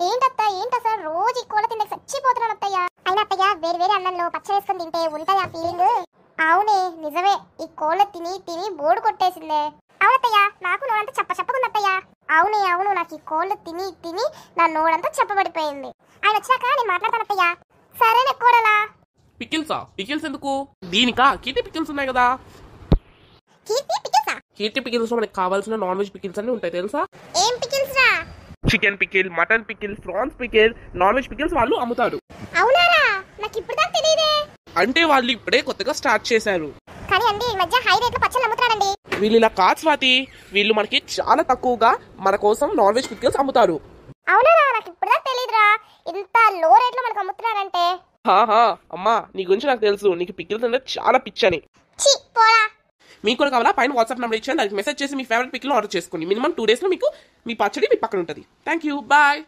ఏంటత్త అసలు రోజు ఈ కోళ్ళ తింటే చచ్చిపోతున్నాను అత్తయ్య. అయినా అత్తయ్య వేరే అన్నంలో పచ్చడి వేసుకొని తింటే ఉంటుంది ఆ ఫీలింగ్. అవునే నిజమే, ఈ కోళ్ళ తిని తిని బోర్డు కొట్టేసిందే. అవునత్తయ్య, నాకు నోరంతా చెప్పకుంది అత్తయ్య. అవును, నాకు ఈ కోళ్ళు తిని తిని నా నోరంతా చెప్పబడిపోయింది. ఆయన వచ్చాక నేను మాట్లాడతాను అత్తయ్య. సరేనే కోడలా. పికిల్స్ ఎందుకు? దీనికా కీర్తి పికిల్స్ ఉన్నాయి కదా. కీర్తి పికిల్స్ లో మనకి కావాల్సిన నాన్ వెజ్ పికిల్స్ అన్ని ఉంటాయి తెలుసా? ఏం పికిల్స్ రా? Chicken pickle, mutton pickle, prawns pickle, non veg pickles వాళ్ళు అమ్ముతారు. అవునారా? నాకు ఇప్పుడు దాకా తెలియదే. అంటే వాళ్ళు ఇప్పుడే కొత్తగా స్టార్ట్ చేశారు. కానీ అండి ఈ మధ్య హై రేట్ లో పచ్చళ్ళు అమ్ముతారండి. వీళ్ళు ఇలా కాదు స్వాతి, వీళ్ళు మనకి చాలా తక్కువగా మన కోసం నాన్ వెజ్ పికిల్స్ అమ్ముతారు. అవునారా? నాకు ఇప్పుడు దాకా తెలియదురా, ఇంత లో రేట్ లో మనకు అమ్ముతున్నారంటే. అమ్మా నీ గురించి నాకు తెలుసు, నీకు పికిల్స్ అంటే చాలా పిచ్చని. ఛీ పోరా. మీకు కూడా కావాలా? పైన వాట్సాప్ నెంబర్ ఇచ్చాను, దానికి మెసేజ్ చేసి మీ ఫేవరెట్ పికిల్ ఆర్డర్ చేసుకోండి. మినిమం 2 days లో మీకు మీ పచ్చడి మీ పక్కన ఉంటుంది. Thank you, bye.